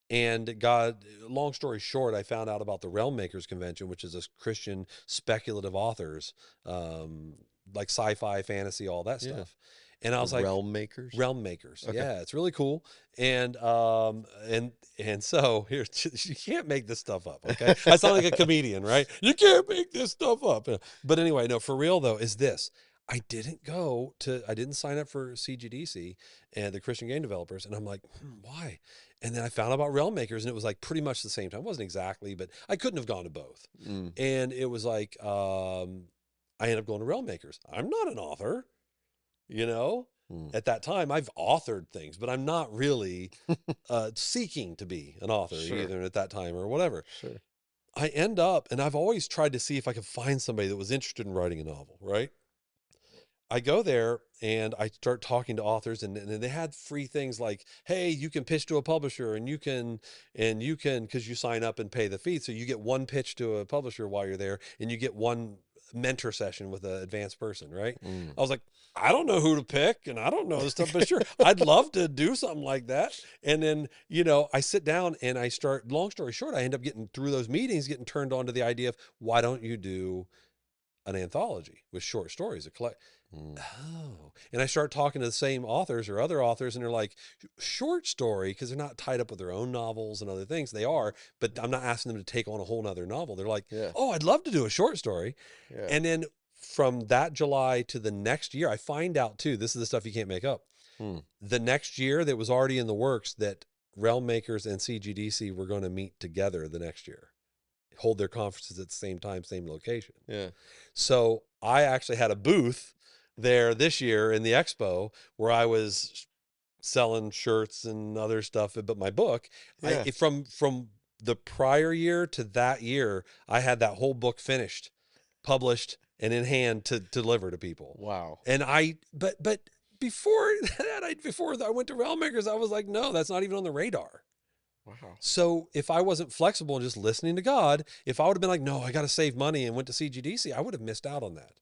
And God, long story short, I found out about the Realm Makers Convention, which is a Christian speculative authors, um, like sci-fi, fantasy, all that Yeah. stuff. And I The was like, realm makers. Realm Makers, Okay. yeah, it's really cool. And so here, you can't make this stuff up, okay? I sound like a comedian, right? You can't make this stuff up. But anyway, no, for real though, is this. I didn't sign up for CGDC and the Christian Game Developers, and I'm like, why? And then I found out about Realm Makers, and it was like pretty much the same time. It wasn't exactly, but I couldn't have gone to both. Mm. And it was like, I ended up going to Realm Makers. I'm not an author, you know. Mm. At that time, I've authored things, but I'm not really seeking to be an author Sure. either at that time or whatever. Sure. I end up, and I've always tried to see if I could find somebody that was interested in writing a novel, right? I go there and I start talking to authors, and they had free things like, hey, you can pitch to a publisher, and you can, because you sign up and pay the fee. So you get one pitch to a publisher while you're there, and you get one mentor session with an advanced person, right? Mm. I was like, I don't know who to pick and I don't know this stuff, but sure, I'd love to do something like that. And then, I sit down and I start, long story short, I end up getting through those meetings, getting turned on to the idea of why don't you do an anthology with short stories, a collect. Mm. Oh, and I start talking to the same authors or other authors, and they're like, short story, because they're not tied up with their own novels and other things. They are, but I'm not asking them to take on a whole nother novel. They're like, Yeah. oh, I'd love to do a short story. Yeah. And then from that July to the next year, I find out too, this is the stuff you can't make up. Mm. The next year that was already in the works that Realm Makers and CGDC were going to meet together the next year, hold their conferences at the same time, same location. Yeah. So I actually had a booth there this year in the expo where I was selling shirts and other stuff. But my book, Yeah. from the prior year to that year, I had that whole book finished, published, and in hand to deliver to people. Wow. And but before before I went to Realm Makers, I was like, no, that's not even on the radar. Wow. So if I wasn't flexible and just listening to God, if I would have been like, no, I got to save money and went to CGDC, I would have missed out on that.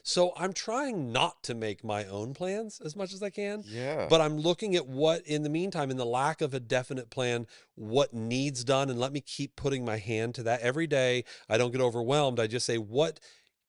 So I'm trying not to make my own plans as much as I can, Yeah. but I'm looking at what, in the meantime, in the lack of a definite plan, what needs done, and let me keep putting my hand to that every day. I don't get overwhelmed. I just say, what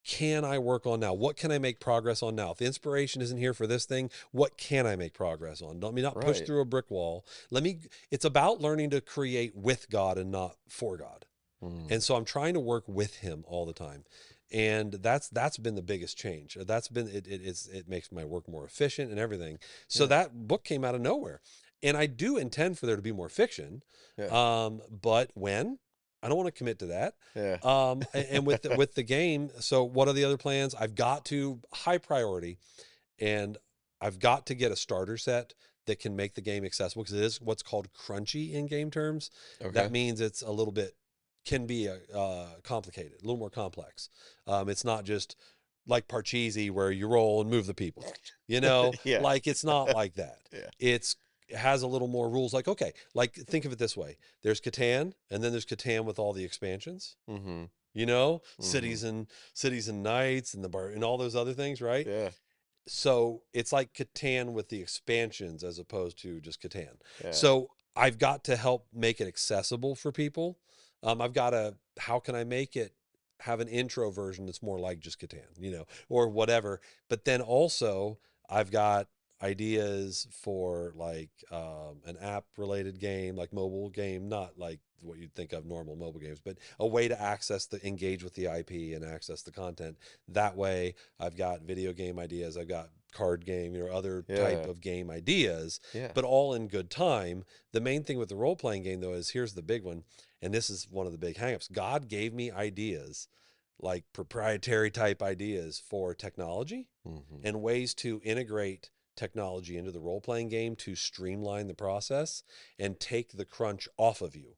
can I work on now? What can I make progress on now? If the inspiration isn't here for this thing, what can I make progress on? Let me not push Right. through a brick wall. It's about learning to create with God and not for God. Mm. And so I'm trying to work with him all the time. And that's been the biggest change. That's been it makes my work more efficient and everything. So Yeah. that book came out of nowhere. And I do intend for there to be more fiction. Yeah. But when? I don't want to commit to that. Yeah. And with the game, so what are the other plans? I've got to high priority, and I've got to get a starter set that can make the game accessible, because it is what's called crunchy in game terms. That Okay. means it's a little bit, can be complicated, a little more complex. It's not just like Parcheesi where you roll and move the people, Yeah. like it's not like that. Yeah. It has a little more rules. Like, okay, like think of it this way: there's Catan, and then there's Catan with all the expansions. Mm-hmm. Mm-hmm. Cities and Knights and the bar and all those other things, right? Yeah. So it's like Catan with the expansions as opposed to just Catan. Yeah. So I've got to help make it accessible for people. How can I make it have an intro version that's more like just Catan, or whatever. But then also I've got ideas for like an app related game, like mobile game, not like what you'd think of normal mobile games, but a way to engage with the IP and access the content that way. I've got video game ideas. I've got card game, other type Yeah. of game ideas, Yeah. but all in good time. The main thing with the role playing game, though, is here's the big one. And this is one of the big hangups. God gave me ideas, like proprietary type ideas for technology Mm-hmm. and ways to integrate technology into the role playing game to streamline the process and take the crunch off of you,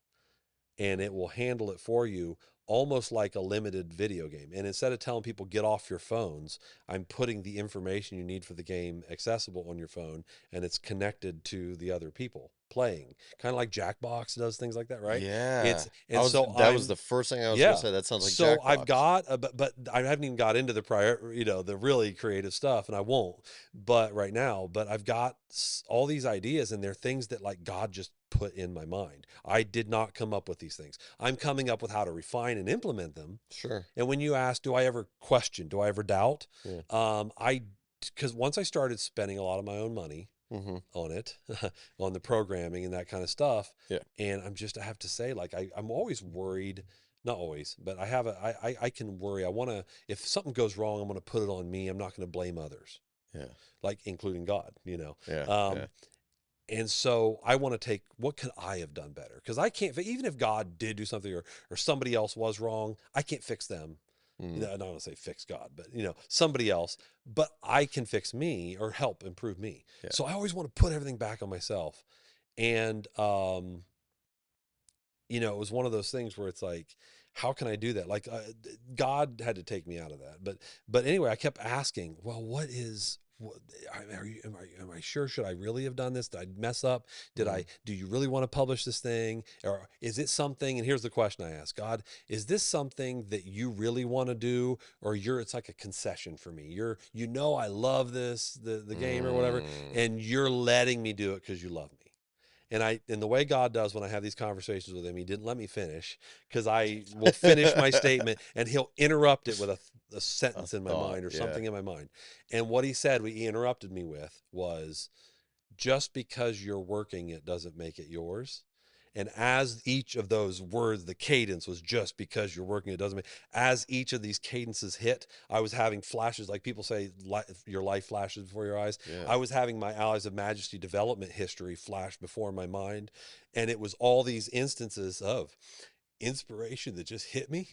and it will handle it for you almost like a limited video game. And instead of telling people get off your phones, I'm putting the information you need for the game accessible on your phone, and it's connected to the other people. playing, kind of like Jackbox does things like that, right? Yeah. It's and so That was I'm the first thing I was gonna yeah. say. That sounds like So I've Jackbox. got, but I haven't even got into the prior, the really creative stuff, and I won't. But right now, but I've got all these ideas, and they're things that like God just put in my mind. I did not come up with these things. I'm coming up with how to refine and implement them. Sure. And when you ask, do I ever question? Do I ever doubt? Yeah. Because once I started spending a lot of my own money Mm-hmm. on it, on the programming and that kind of stuff. Yeah. And I have to say, like, I'm always worried, not always, but I can worry. If something goes wrong, I'm going to put it on me. I'm not going to blame others. Yeah. Like, including God, Yeah. Yeah. And so I want to take, what could I have done better? Because I can't, even if God did do something or somebody else was wrong, I can't fix them. I don't want to say fix God, but somebody else, but I can fix me or help improve me. Yeah. So I always want to put everything back on myself. And, it was one of those things where it's like, how can I do that? Like, God had to take me out of that. But anyway, I kept asking, well, what, am I sure? Should I really have done this? Did I mess up? Do you really want to publish this thing? Or is it something, and here's the question I asked God, is this something that you really want to do? Or it's like a concession for me. I love this, the game or whatever, and you're letting me do it because you love me. And the way God does when I have these conversations with him, he didn't let me finish, because I will finish my statement and he'll interrupt it with a sentence in my mind or something in my mind. And what he said, he interrupted me with, was, just because you're working it doesn't make it yours. And as each of those words, the cadence was, just because you're working it doesn't make, as each of these cadences hit, I was having flashes, like people say, your life flashes before your eyes. Yeah. I was having my Allies of Majesty development history flash before my mind. And it was all these instances of inspiration that just hit me.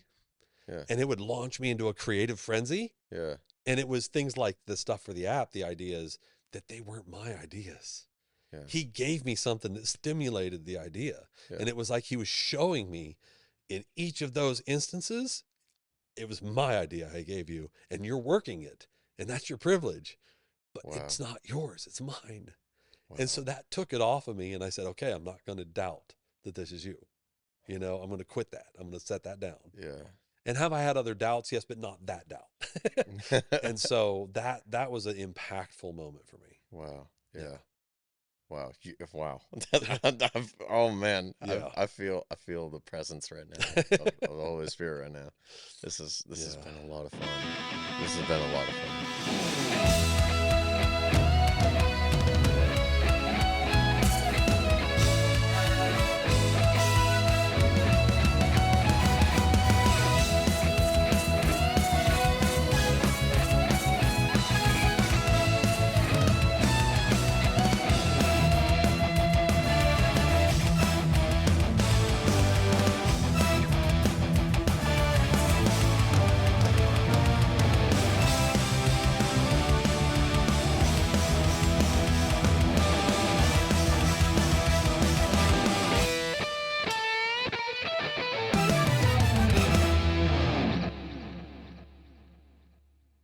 Yeah. And it would launch me into a creative frenzy. Yeah. And it was things like the stuff for the app, the ideas, that they weren't my ideas. Yeah. He gave me something that stimulated the idea. Yeah. And it was like he was showing me in each of those instances, it was my idea I gave you, and you're working it, and that's your privilege. But it's not yours, it's mine. Wow. And so that took it off of me, and I said, okay, I'm not going to doubt that this is you. I'm going to quit that. I'm going to set that down. Yeah. And have I had other doubts? Yes, but not that doubt. And so that was an impactful moment for me. Wow. Yeah. Wow. Wow. Oh man. Yeah. I feel the presence right now of the Holy Spirit right now. This has been a lot of fun. This has been a lot of fun.